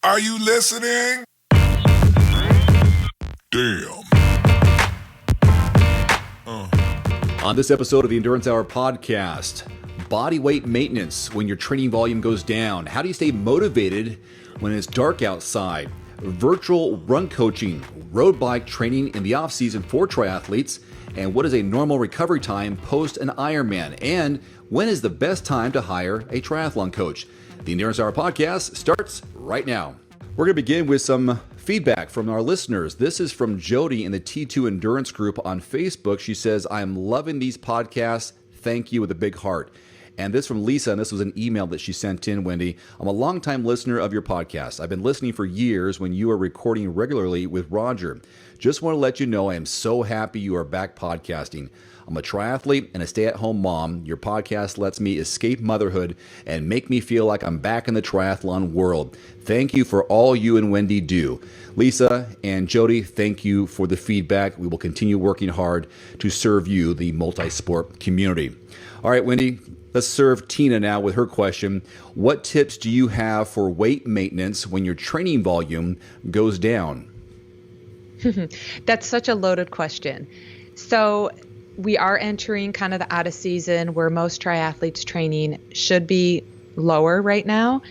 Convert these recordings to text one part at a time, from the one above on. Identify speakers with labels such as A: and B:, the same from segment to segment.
A: Are you listening? Damn.
B: On this episode of the Endurance Hour podcast, body weight maintenance when your training volume goes down. How do you stay motivated when it's dark outside? Virtual run coaching, road bike training in the off season for triathletes, and what is a normal recovery time post an Ironman? And when is the best time to hire a triathlon coach? The Endurance Hour podcast starts right now. We're going to begin with some feedback from our listeners. This is from Jody in the T2 Endurance group on Facebook. She says, I'm loving these podcasts. Thank you, with a big heart. And this from Lisa, and this was an email that she sent in, Wendy. I'm a longtime listener of your podcast. I've been listening for years when you are recording regularly with Roger. Just want to let you know I am so happy you are back podcasting. I'm a triathlete and a stay-at-home mom. Your podcast lets me escape motherhood and make me feel like I'm back in the triathlon world. Thank you for all you and Wendy do. Lisa and Jody, thank you for the feedback. We will continue working hard to serve you, the multi-sport community. All right, Wendy, let's serve Tina now with her question. What tips do you have for weight maintenance when your training volume goes down?
C: That's such a loaded question. So we are entering kind of the out of season where most triathletes training should be lower right now.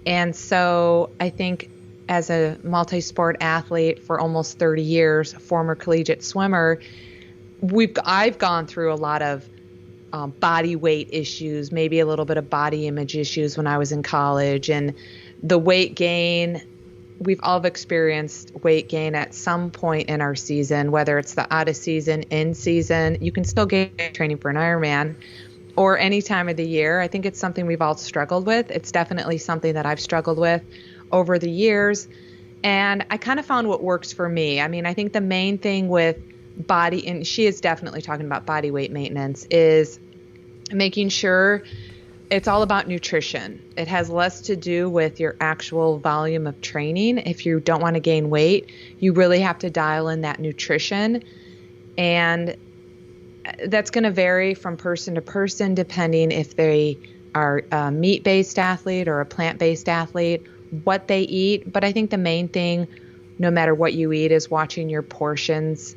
C: And so I think as a multi-sport athlete for almost 30 years, former collegiate swimmer, I've gone through a lot of body weight issues, maybe a little bit of body image issues when I was in college, and the weight gain. We've all experienced weight gain at some point in our season, whether it's the out of season, in season. You can still get training for an Ironman or any time of the year. I think it's something we've all struggled with. It's definitely something that I've struggled with over the years. And I kind of found what works for me. I mean, I think the main thing with body, and she is definitely talking about body weight maintenance, is making sure it's all about nutrition. It has less to do with your actual volume of training. If you don't want to gain weight, you really have to dial in that nutrition. And that's going to vary from person to person, depending if they are a meat-based athlete or a plant-based athlete, what they eat. But I think the main thing, no matter what you eat, is watching your portions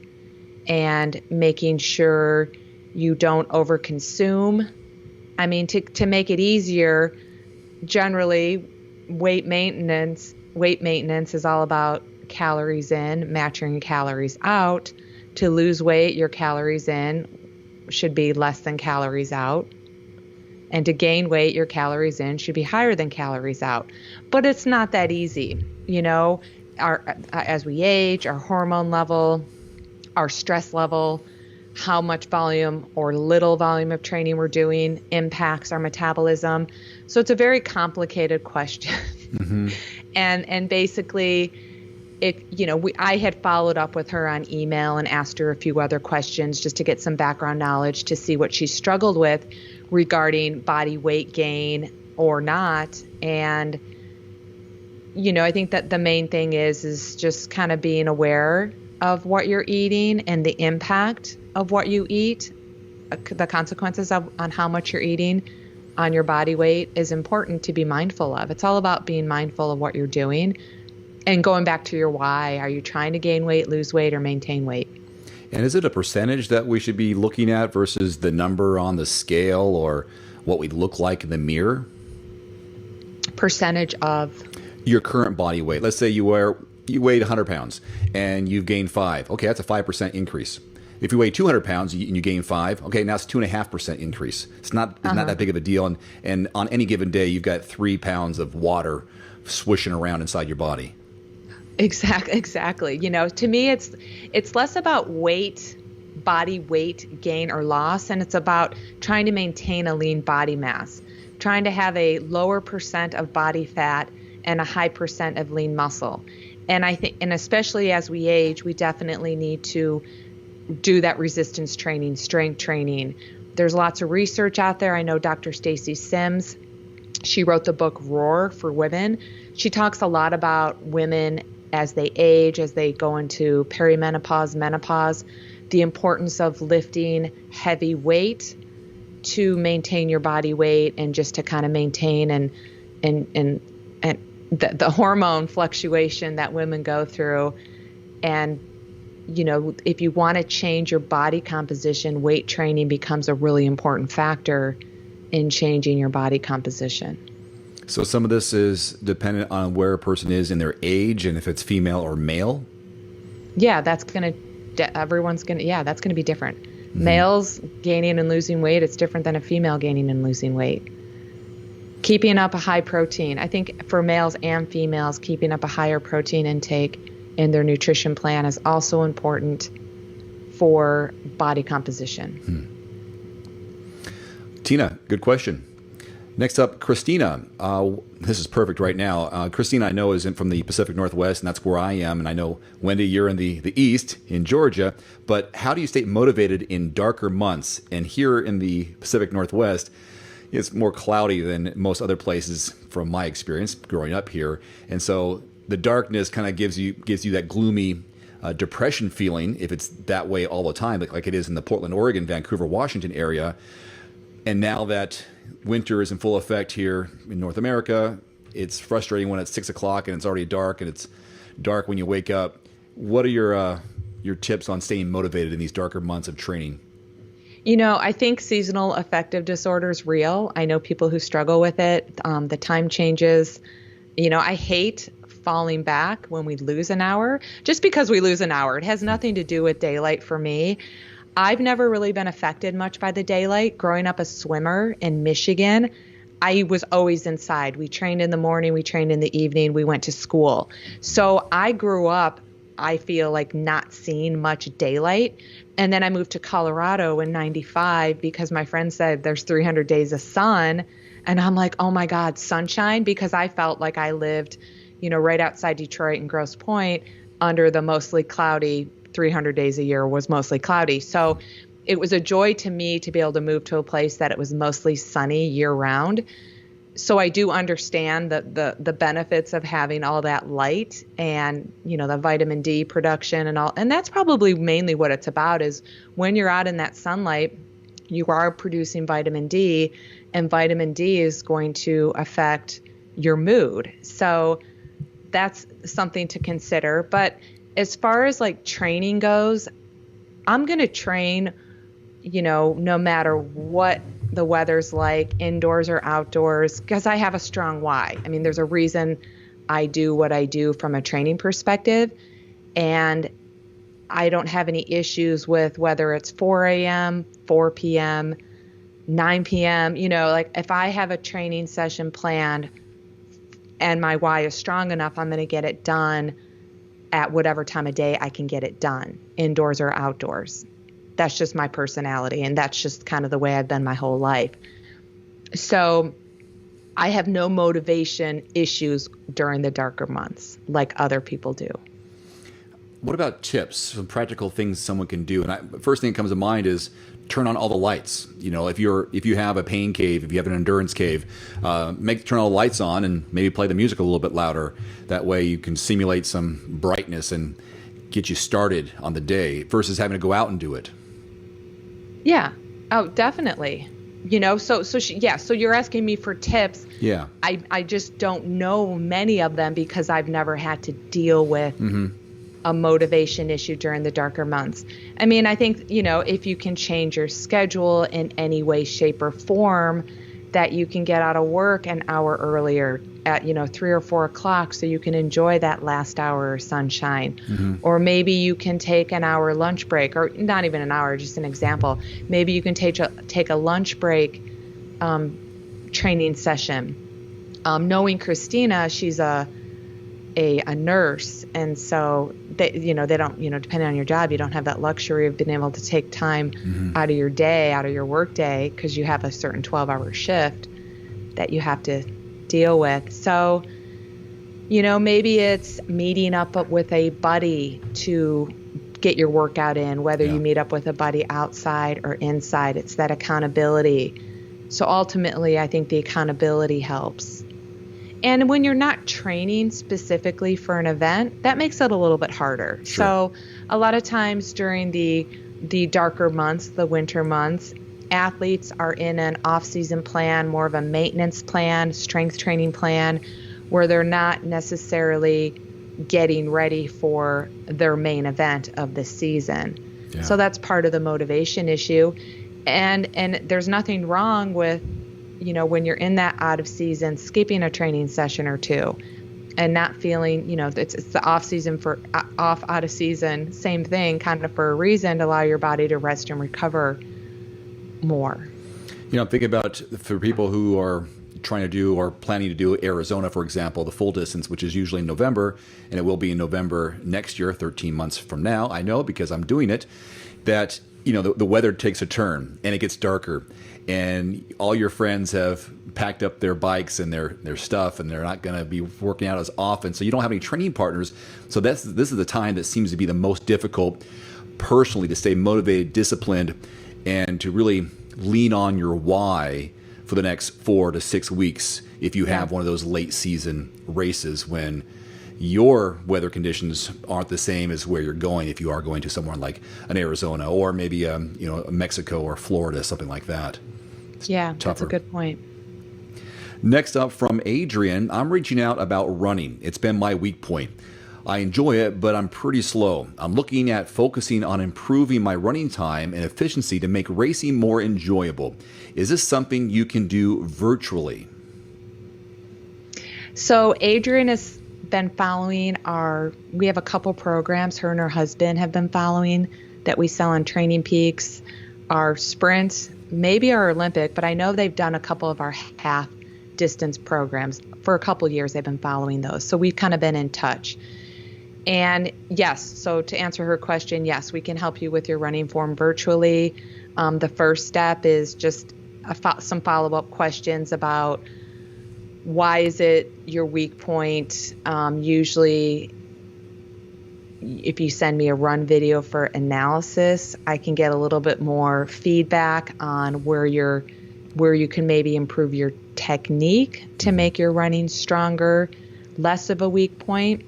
C: and making sure you don't overconsume. I mean, to make it easier, generally, weight maintenance is all about calories in, matching calories out. To lose weight, your calories in should be less than calories out. And to gain weight, your calories in should be higher than calories out. But it's not that easy. You know, as we age, our hormone level, our stress level, how much volume or little volume of training we're doing impacts our metabolism. So it's a very complicated question. Mm-hmm. And basically, I had followed up with her on email and asked her a few other questions just to get some background knowledge to see what she struggled with regarding body weight gain or not. And, I think that the main thing is just kind of being aware of what you're eating and the impact of what you eat, the consequences on how much you're eating on your body weight is important to be mindful of. It's all about being mindful of what you're doing and going back to your why. Are you trying to gain weight, lose weight, or maintain weight?
B: And is it a percentage that we should be looking at versus the number on the scale or what we look like in the mirror?
C: Percentage of?
B: Your current body weight. Let's say you weighed 100 pounds and you've gained 5. Okay, that's a 5% increase. If you weigh 200 pounds and you gain 5, okay, now it's 2.5% increase. It's not that big of a deal. And on any given day, you've got 3 pounds of water swishing around inside your body.
C: Exactly. To me, it's less about body weight gain or loss, and it's about trying to maintain a lean body mass, trying to have a lower percent of body fat and a high percent of lean muscle. And I think, and especially as we age, we definitely need to do that resistance training, strength training. There's lots of research out there. I know Dr. Stacy Sims, she wrote the book Roar for Women. She talks a lot about women as they age, as they go into perimenopause, menopause, the importance of lifting heavy weight to maintain your body weight and just to kind of maintain and the hormone fluctuation that women go through. And, if you want to change your body composition, weight training becomes a really important factor in changing your body composition.
B: So some of this is dependent on where a person is in their age and if it's female or male?
C: Yeah, that's going to be different. Mm-hmm. Males gaining and losing weight, it's different than a female gaining and losing weight. Keeping up a high protein. I think for males and females, keeping up a higher protein intake in their nutrition plan is also important for body composition.
B: Tina, good question. Next up, Christina. This is perfect right now. Christina, I know, is from the Pacific Northwest, and that's where I am. And I know, Wendy, you're in the East, in Georgia. But how do you stay motivated in darker months? And here in the Pacific Northwest, it's more cloudy than most other places from my experience growing up here. And so the darkness kind of gives you that gloomy depression feeling if it's that way all the time, like it is in the Portland, Oregon, Vancouver, Washington area. And now that winter is in full effect here in North America, it's frustrating when it's 6 o'clock and it's already dark, and it's dark when you wake up. What are your tips on staying motivated in these darker months of training?
C: I think seasonal affective disorder is real. I know people who struggle with it. The time changes. I hate falling back when we lose an hour, just because we lose an hour. It has nothing to do with daylight for me. I've never really been affected much by the daylight. Growing up a swimmer in Michigan, I was always inside. We trained in the morning, we trained in the evening, we went to school. So I grew up, I feel like, not seeing much daylight. And then I moved to Colorado in 95 because my friend said there's 300 days of sun. And I'm like, oh my God, sunshine? Because I felt like I lived, right outside Detroit in Grosse Pointe under the mostly cloudy 300 days a year was mostly cloudy. So it was a joy to me to be able to move to a place that it was mostly sunny year round. So I do understand the benefits of having all that light and, the vitamin D production and all. And that's probably mainly what it's about, is when you're out in that sunlight, you are producing vitamin D, and vitamin D is going to affect your mood. So that's something to consider. But as far as like training goes, I'm going to train, no matter what the weather's like, indoors or outdoors, because I have a strong why. I mean, there's a reason I do what I do from a training perspective, and I don't have any issues with whether it's 4 a.m., 4 p.m., 9 p.m. Like if I have a training session planned and my why is strong enough, I'm going to get it done at whatever time of day I can get it done, indoors or outdoors. That's just my personality, and that's just kind of the way I've been my whole life. So I have no motivation issues during the darker months like other people do.
B: What about tips, some practical things someone can do? And first thing that comes to mind is turn on all the lights. If you have a pain cave, if you have an endurance cave, turn all the lights on and maybe play the music a little bit louder. That way you can simulate some brightness and get you started on the day versus having to go out and do it.
C: Yeah. Oh, definitely. So you're asking me for tips.
B: Yeah.
C: I just don't know many of them because I've never had to deal with a motivation issue during the darker months. I mean, I think, if you can change your schedule in any way, shape, or form, that you can get out of work an hour earlier at, 3 or 4 o'clock so you can enjoy that last hour of sunshine. Or maybe you can take an hour lunch break, or not even an hour, just an example. Maybe you can take a lunch break training session. Knowing Christina, she's a nurse, and so they don't, depending on your job, you don't have that luxury of being able to take time out of your day, out of your work day, because you have a certain 12-hour shift that you have to deal with. So, maybe it's meeting up with a buddy to get your workout in, whether you meet up with a buddy outside or inside. It's that accountability. So ultimately, I think the accountability helps. And when you're not training specifically for an event, that makes it a little bit harder. Sure. So a lot of times during the darker months, the winter months, athletes are in an off-season plan, more of a maintenance plan, strength training plan, where they're not necessarily getting ready for their main event of the season.
B: Yeah.
C: So that's part of the motivation issue. And there's nothing wrong with, when you're in that out of season, skipping a training session or two and not feeling, it's the off season for out of season, same thing, kind of for a reason to allow your body to rest and recover more.
B: I'm thinking about for people who are trying to do or planning to do Arizona, for example, the full distance, which is usually in November, and it will be in November next year, 13 months from now. I know because I'm doing it, that the weather takes a turn and it gets darker, and all your friends have packed up their bikes and their stuff, and they're not going to be working out as often, so you don't have any training partners. So this is the time that seems to be the most difficult personally to stay motivated, disciplined, and to really lean on your why for the next 4 to 6 weeks if you have one of those late season races when your weather conditions aren't the same as where you're going, if you are going to somewhere like an Arizona or maybe Mexico or Florida, something like that.
C: Yeah, that's a good point.
B: Next up from Adrian, I'm reaching out about running. It's been my weak point. I enjoy it, but I'm pretty slow. I'm looking at focusing on improving my running time and efficiency to make racing more enjoyable. Is this something you can do virtually?
C: So Adrian has been following we have a couple programs her and her husband have been following that we sell on Training Peaks, our sprint, maybe our Olympic, but I know they've done a couple of our half distance programs. For a couple of years they've been following those. So we've kind of been in touch. And yes, so to answer her question, yes, we can help you with your running form virtually. The first step is just some follow-up questions about why is it your weak point. Usually, if you send me a run video for analysis, I can get a little bit more feedback on where you can maybe improve your technique to make your running stronger, less of a weak point.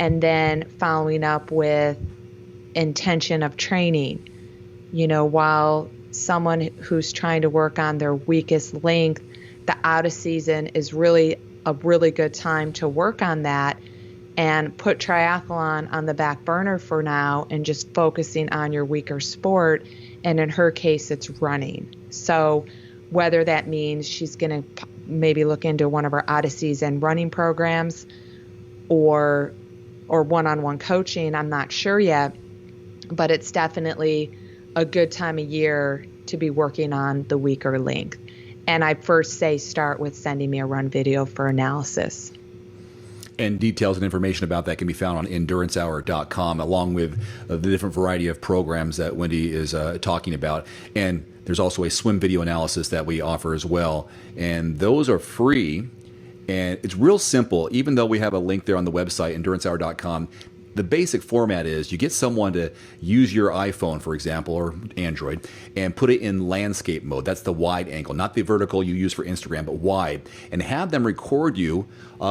C: And then following up with intention of training. While someone who's trying to work on their weakest length, the out of season is really a really good time to work on that and put triathlon on the back burner for now and just focusing on your weaker sport. And in her case, it's running. So whether that means she's going to maybe look into one of our out of season running programs or one-on-one coaching, I'm not sure yet, but it's definitely a good time of year to be working on the weaker length. And I first say start with sending me a run video for analysis.
B: And details and information about that can be found on endurancehour.com, along with the different variety of programs that Wendy is talking about. And there's also a swim video analysis that we offer as well. And those are free. And it's real simple, even though we have a link there on the website, endurancehour.com. The basic format is you get someone to use your iPhone, for example, or Android, and put it in landscape mode. That's the wide angle, not the vertical you use for Instagram, but wide. And have them record you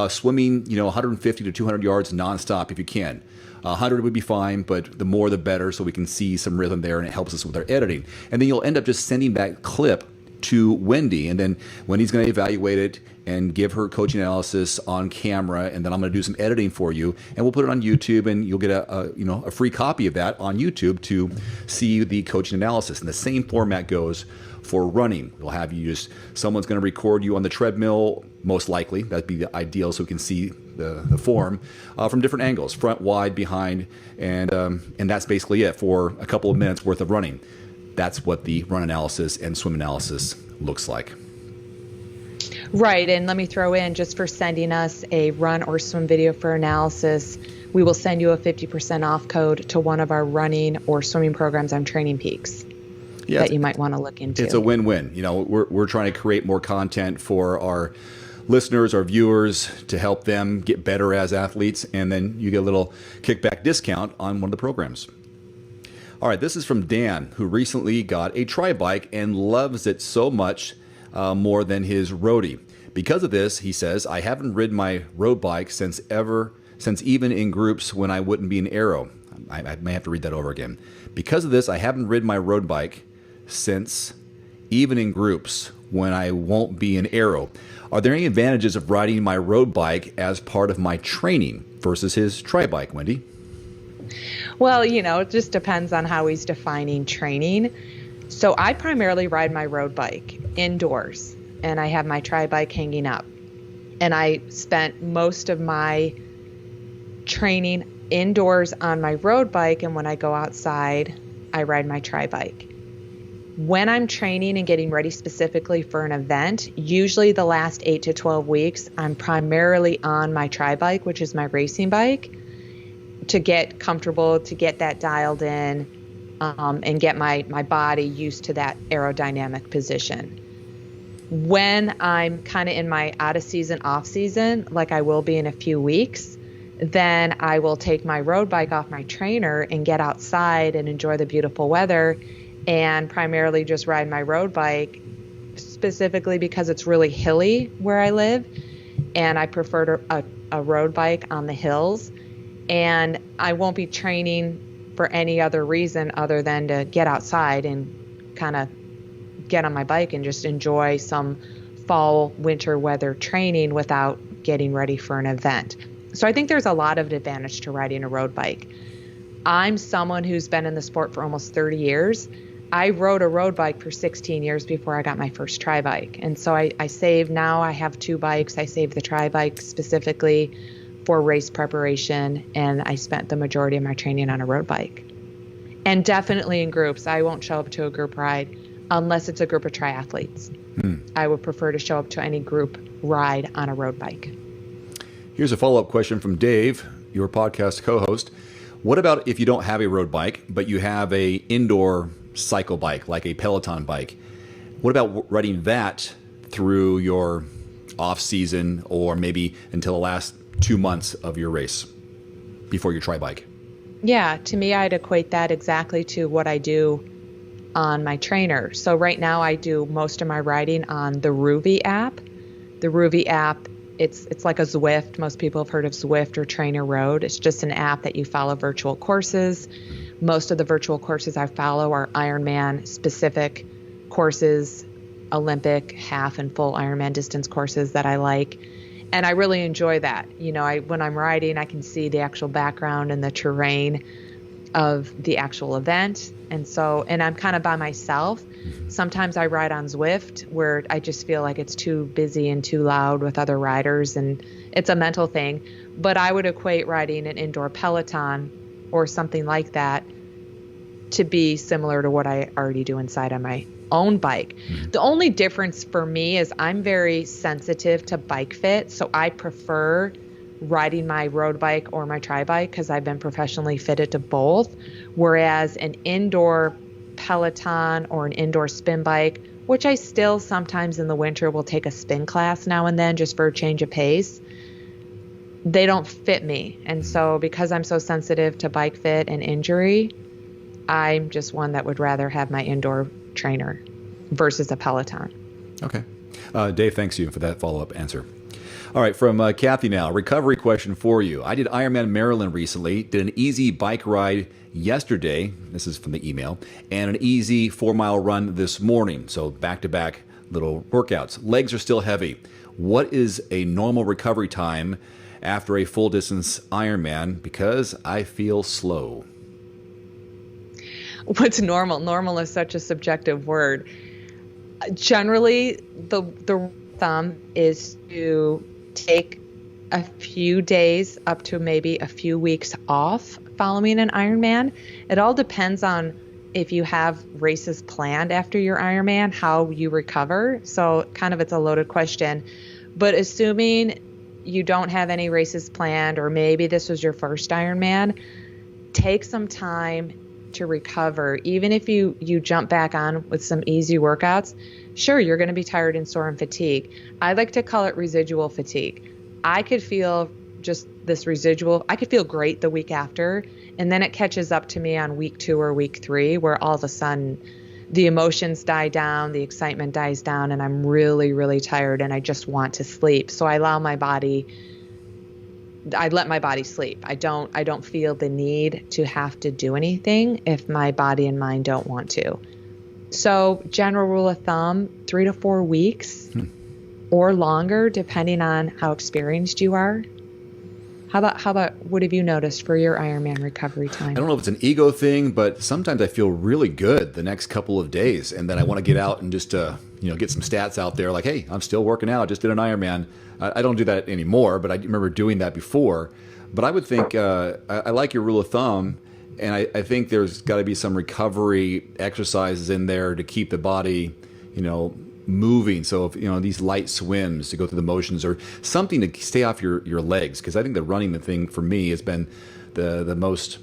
B: swimming 150 to 200 yards nonstop if you can. 100 would be fine, but the more the better, so we can see some rhythm there, and it helps us with our editing. And then you'll end up just sending that clip to Wendy, and then Wendy's going to evaluate it and give her coaching analysis on camera, and then I'm going to do some editing for you, and we'll put it on YouTube, and you'll get a free copy of that on YouTube to see the coaching analysis. And the same format goes for running. We'll have someone's going to record you on the treadmill, most likely. That'd be the ideal, so we can see the form from different angles, front, wide, behind, and that's basically it for a couple of minutes worth of running. That's what the run analysis and swim analysis looks like.
C: Right. And let me throw in, just for sending us a run or swim video for analysis, we will send you a 50% off code to one of our running or swimming programs on Training Peaks that you might want to look into.
B: It's a win-win. We're trying to create more content for our listeners, our viewers, to help them get better as athletes. And then you get a little kickback discount on one of the programs. All right, this is from Dan, who recently got a tri-bike and loves it so much more than his roadie. Because of this, he says, I haven't ridden my road bike since even in groups when I wouldn't be an aero. I may have to read that over again. Because of this, I haven't ridden my road bike since even in groups when I won't be in aero. Are there any advantages of riding my road bike as part of my training versus his tri-bike, Wendy?
C: Well, it just depends on how he's defining training. So I primarily ride my road bike indoors, and I have my tri-bike hanging up. And I spent most of my training indoors on my road bike, and when I go outside, I ride my tri-bike. When I'm training and getting ready specifically for an event, usually the last 8 to 12 weeks, I'm primarily on my tri-bike, which is my racing bike, to get comfortable, to get that dialed in, and get my body used to that aerodynamic position. When I'm kind of in my out of season, off season, like I will be in a few weeks, then I will take my road bike off my trainer and get outside and enjoy the beautiful weather, and primarily just ride my road bike, specifically because it's really hilly where I live, and I prefer a road bike on the hills. And I won't be training for any other reason other than to get outside and kind of get on my bike and just enjoy some fall, winter weather training without getting ready for an event. So I think there's a lot of advantage to riding a road bike. I'm someone who's been in the sport for almost 30 years. I rode a road bike for 16 years before I got my first tri-bike. And so I saved, now I have 2 bikes. I saved the tri-bike specifically for race preparation, and I spent the majority of my training on a road bike. And definitely in groups. I won't show up to a group ride unless it's a group of triathletes. I would prefer to show up to any group ride on a road bike.
B: Here's a follow-up question from Dave, your podcast co-host. What about if you don't have a road bike, but you have a indoor cycle bike, like a Peloton bike? What about riding that through your off-season or maybe until the last 2 months of your race before your tri-bike?
C: Yeah, to me, I'd equate that exactly to what I do on my trainer. So right now I do most of my riding on the Ruvi app. The Ruvi app, it's like a Zwift. Most people have heard of Zwift or Trainer Road. It's just an app that you follow virtual courses. Most of the virtual courses I follow are Ironman specific courses, Olympic, half and full Ironman distance courses that I like. And I really enjoy that. When I'm riding, I can see the actual background and the terrain of the actual event. And I'm kind of by myself. Sometimes I ride on Zwift where I just feel like it's too busy and too loud with other riders, and it's a mental thing. But I would equate riding an indoor Peloton or something like that to be similar to what I already do inside on my own bike. The only difference for me is I'm very sensitive to bike fit, so I prefer riding my road bike or my tri-bike because I've been professionally fitted to both, whereas an indoor Peloton or an indoor spin bike, which I still sometimes in the winter will take a spin class now and then just for a change of pace, they don't fit me. And so because I'm so sensitive to bike fit and injury, I'm just one that would rather have my indoor trainer versus a Peloton.
B: Okay. Dave, thanks you for that follow-up answer. All right, from Kathy now, recovery question for you. I did Ironman Maryland recently, did an easy bike ride yesterday, this is from the email, and an easy 4-mile run this morning. So back-to-back little workouts. Legs are still heavy. What is a normal recovery time after a full-distance Ironman? Because I feel slow.
C: What's normal? Normal is such a subjective word. Generally, the thumb is to take a few days up to maybe a few weeks off following an Ironman. It all depends on if you have races planned after your Ironman, how you recover. So kind of it's a loaded question. But assuming you don't have any races planned, or maybe this was your first Ironman, take some time to recover. Even if you jump back on with some easy workouts, sure, you're going to be tired and sore and fatigued. I like to call it residual fatigue. I could feel just this residual, I could feel great the week after, and then it catches up to me on week 2 or week 3, where all of a sudden the emotions die down, the excitement dies down, and I'm really, really tired and I just want to sleep. So I let my body sleep. I don't feel the need to have to do anything if my body and mind don't want to. So general rule of thumb, 3 to 4 weeks or longer, depending on how experienced you are. How about what have you noticed for your Ironman recovery time?
B: I don't know if it's an ego thing, but sometimes I feel really good the next couple of days, and then I want to get out and just get some stats out there. Like, hey, I'm still working out. Just did an Ironman. I don't do that anymore, but I remember doing that before. But I would think I like your rule of thumb, and I think there's got to be some recovery exercises in there to keep the body, moving. So if these light swims to go through the motions or something to stay off your legs, because I think the running, the thing for me has been the most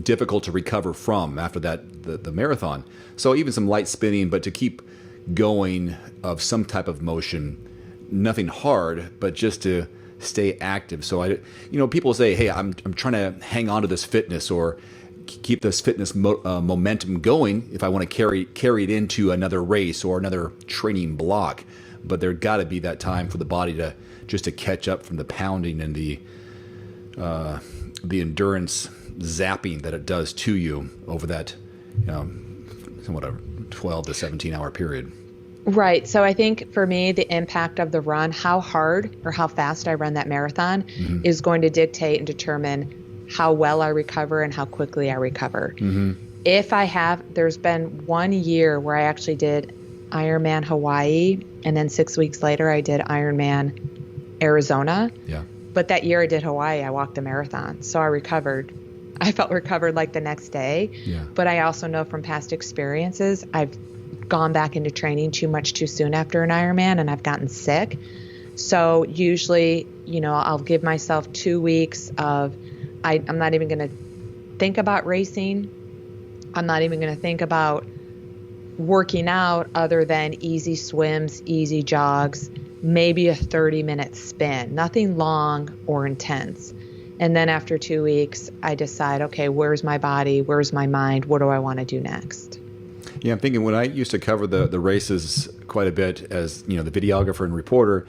B: difficult to recover from after the marathon. So even some light spinning, but to keep going of some type of motion, nothing hard, but just to stay active. So people say, hey, I'm trying to hang on to this fitness or keep this fitness momentum going if I want to carry it into another race or another training block. But there got to be that time for the body to catch up from the pounding and the endurance zapping that it does to you over that 12 to 17 hour period.
C: Right. So I think for me, the impact of the run, how hard or how fast I run that marathon is going to dictate and determine how well I recover and how quickly I recover. There's been 1 year where I actually did Ironman Hawaii, and then 6 weeks later I did Ironman Arizona.
B: Yeah.
C: But that year I did Hawaii, I walked a marathon. So I recovered. I felt recovered like the next day.
B: Yeah.
C: But I also know from past experiences, I've gone back into training too soon after an Ironman, and I've gotten sick. So usually, I'll give myself 2 weeks of, I'm not even going to think about racing. I'm not even going to think about working out other than easy swims, easy jogs, maybe a 30-minute spin, nothing long or intense. And then after 2 weeks, I decide, okay, where's my body? Where's my mind? What do I want to do next?
B: Yeah, I'm thinking when I used to cover the races quite a bit as, the videographer and reporter,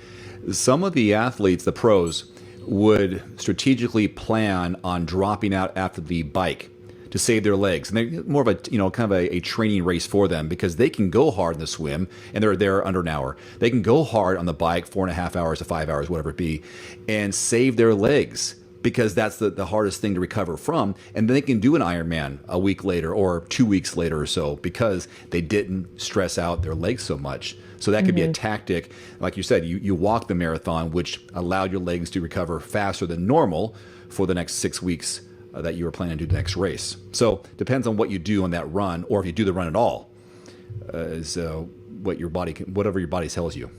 B: some of the athletes, the pros, would strategically plan on dropping out after the bike to save their legs. And they're more of a, kind of a training race for them because they can go hard in the swim and they're there under an hour. They can go hard on the bike 4.5 hours to 5 hours, whatever it be, and save their legs because that's the hardest thing to recover from. And then they can do an Ironman a week later or 2 weeks later or so because they didn't stress out their legs so much. So that could be a tactic. Like you said, you walk the marathon, which allowed your legs to recover faster than normal for the next 6 weeks that you were planning to do the next race. So depends on what you do on that run, or if you do the run at all, is whatever your body tells you.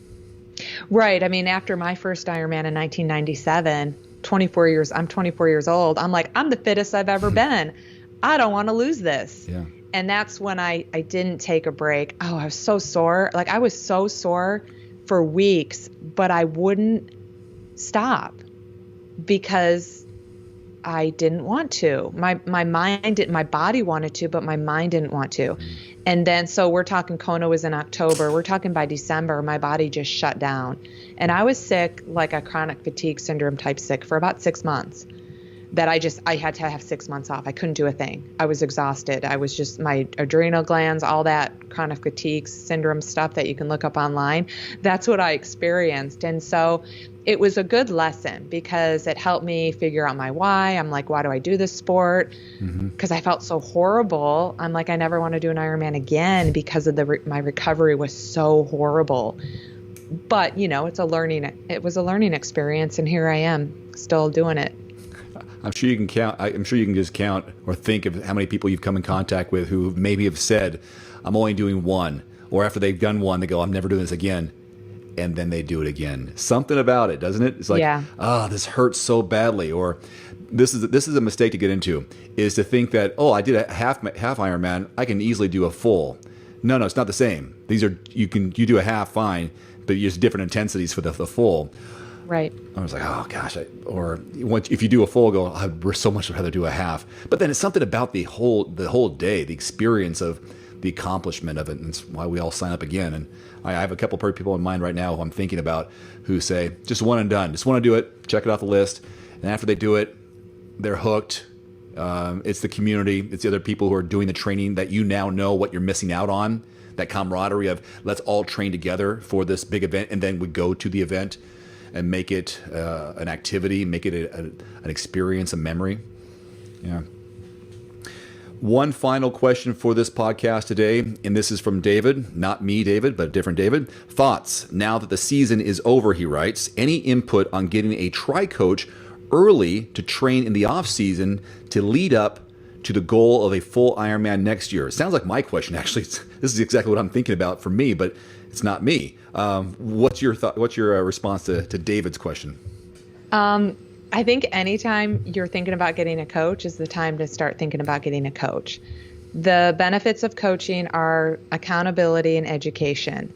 C: Right. I mean, after my first Ironman in 1997, I'm 24 years old. I'm like, I'm the fittest I've ever been. I don't want to lose this.
B: Yeah.
C: And that's when I didn't take a break. Oh, I was so sore. Like I was so sore for weeks, but I wouldn't stop because I didn't want to. My body wanted to, but my mind didn't want to. And then, so we're talking Kona was in October. We're talking by December, my body just shut down. And I was sick, like a chronic fatigue syndrome type sick for about 6 months. That I had to have 6 months off. I couldn't do a thing. I was exhausted. I was just, my adrenal glands, all that chronic fatigue syndrome stuff that you can look up online. That's what I experienced. And so it was a good lesson because it helped me figure out my why. I'm like, why do I do this sport? Because I felt so horrible. I'm like, I never want to do an Ironman again because of my recovery was so horrible. But, it was a learning experience, and here I am still doing it.
B: I'm sure you can count. I'm sure you can just count or think of how many people you've come in contact with who maybe have said, I'm only doing one. Or after they've done one, they go, I'm never doing this again. And then they do it again. Something about it, doesn't it? It's like, this hurts so badly. Or this is a mistake to get into, is to think that, I did a half Ironman, I can easily do a full. No, it's not the same. These are, you do a half, fine, but you use different intensities for the full.
C: Right.
B: I was like, oh gosh, if you do a full, go, I'd so much rather do a half. But then it's something about the whole day, the experience of the accomplishment of it, and it's why we all sign up again. And I have a couple of people in mind right now who I'm thinking about who say, just one and done, just want to do it, check it off the list, and after they do it, they're hooked. It's the community. It's the other people who are doing the training that you now know what you're missing out on. That camaraderie of let's all train together for this big event, and then we go to the event and make it an activity, make it an experience, a memory. Yeah. One final question for this podcast today, and this is from David, not me, David, but a different David. Thoughts now that the season is over, he writes. Any input on getting a tri-coach early to train in the off-season to lead up to the goal of a full Ironman next year? It sounds like my question, actually. This is exactly what I'm thinking about for me, but it's not me. What's your thought? What's your response to David's question?
C: I think anytime you're thinking about getting a coach is the time to start thinking about getting a coach. The benefits of coaching are accountability and education.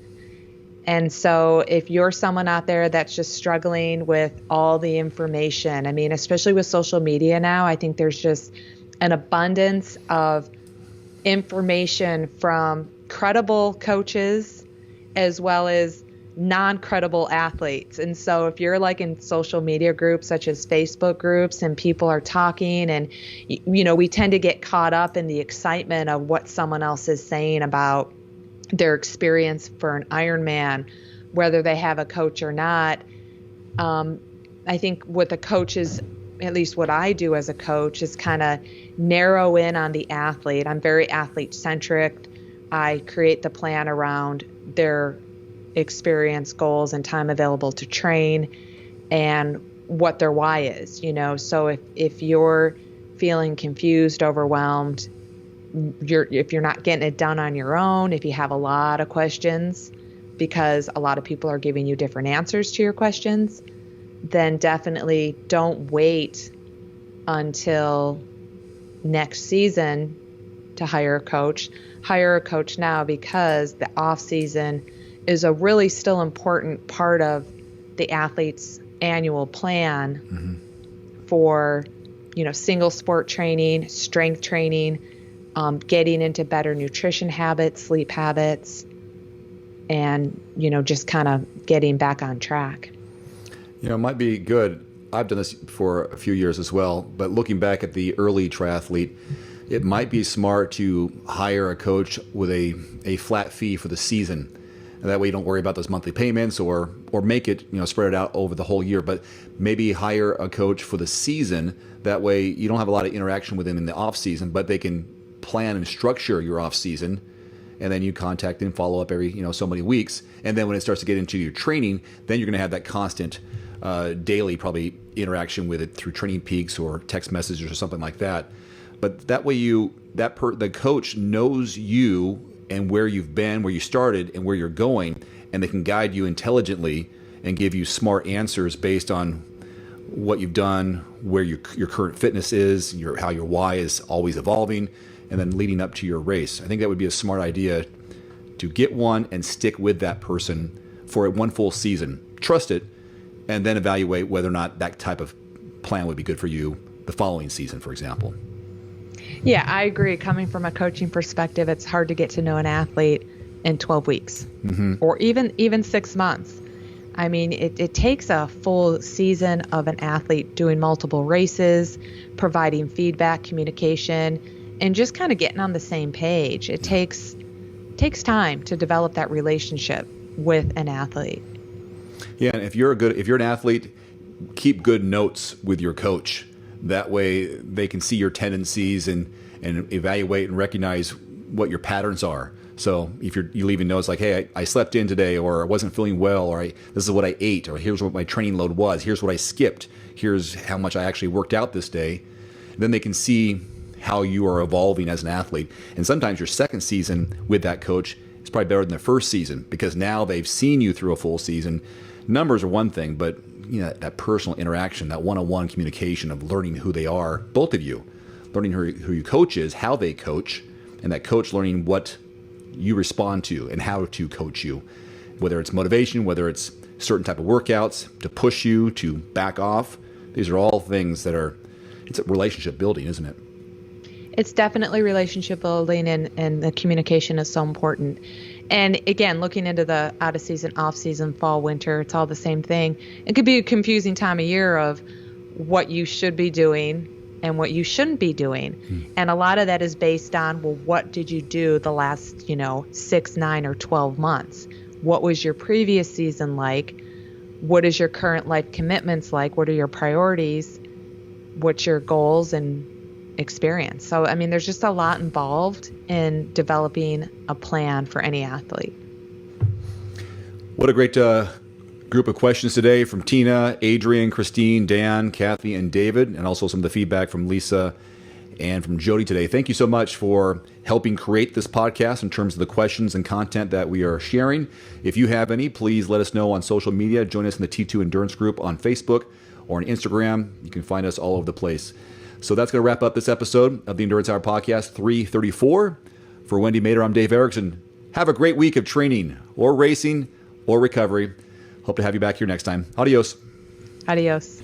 C: And so if you're someone out there that's just struggling with all the information, I mean, especially with social media now, I think there's just an abundance of information from credible coaches as well as non-credible athletes. And so if you're like in social media groups such as Facebook groups and people are talking and, you know, we tend to get caught up in the excitement of what someone else is saying about their experience for an Ironman, whether they have a coach or not. I think what the coaches, at least what I do as a coach, is kind of narrow in on the athlete. I'm very athlete centric. I create the plan around their experience, goals, and time available to train and what their why is, you know. So if you're feeling confused, overwhelmed, if you're not getting it done on your own, if you have a lot of questions because a lot of people are giving you different answers to your questions, then definitely don't wait until next season to hire a coach. Hire a coach now, because the off season is a really still important part of the athlete's annual plan for, you know, single sport training, strength training, getting into better nutrition habits, sleep habits, and, you know, just kind of getting back on track.
B: You know, it might be good. I've done this for a few years as well, but looking back at the early triathlete, it might be smart to hire a coach with a flat fee for the season. And that way you don't worry about those monthly payments or make it, you know, spread it out over the whole year, but maybe hire a coach for the season. That way you don't have a lot of interaction with them in the off season, but they can plan and structure your off season. And then you contact and follow up every, you know, so many weeks. And then when it starts to get into your training, then you're going to have that constant daily probably interaction with it through Training Peaks or text messages or something like that. But that way the coach knows you and where you've been, where you started, and where you're going, and they can guide you intelligently and give you smart answers based on what you've done, where your current fitness is, how your why is always evolving, and then leading up to your race. I think that would be a smart idea to get one and stick with that person for one full season. Trust it, and then evaluate whether or not that type of plan would be good for you the following season, for example.
C: Yeah, I agree. Coming from a coaching perspective, it's hard to get to know an athlete in 12 weeks or even 6 months. I mean, it takes a full season of an athlete doing multiple races, providing feedback, communication, and just kind of getting on the same page. It takes time to develop that relationship with an athlete.
B: Yeah, and if you're an athlete, keep good notes with your coach. That way they can see your tendencies and evaluate and recognize what your patterns are. So if you leaving notes like, hey, I slept in today, or I wasn't feeling well, or this is what I ate, or here's what my training load was, here's what I skipped, here's how much I actually worked out this day, then they can see how you are evolving as an athlete. And sometimes your second season with that coach is probably better than the first season, because now they've seen you through a full season. Numbers are one thing, but you know, that personal interaction, that one-on-one communication of learning who they are, both of you, learning who your coach is, how they coach, and that coach learning what you respond to and how to coach you, whether it's motivation, whether it's certain type of workouts to push you to back off. These are all things it's a relationship building, isn't it?
C: It's definitely relationship building, and the communication is so important. And again, looking into the out of season, off season, fall, winter, it's all the same thing. It could be a confusing time of year of what you should be doing and what you shouldn't be doing. And a lot of that is based on, well, what did you do the last, 6, 9, or 12 months? What was your previous season like? What is your current life commitments like? What are your priorities? What's your goals and experience? So, there's just a lot involved in developing a plan for any athlete.
B: What a great group of questions today from Tina, Adrian, Christine, Dan, Kathy, and David, and also some of the feedback from Lisa and from Jody today. Thank you so much for helping create this podcast in terms of the questions and content that we are sharing. If you have any, please let us know on social media. Join us in the T2 Endurance Group on Facebook or on Instagram. You can find us all over the place. So that's going to wrap up this episode of the Endurance Hour Podcast 334. For Wendy Mader, I'm Dave Erickson. Have a great week of training or racing or recovery. Hope to have you back here next time. Adios.
C: Adios.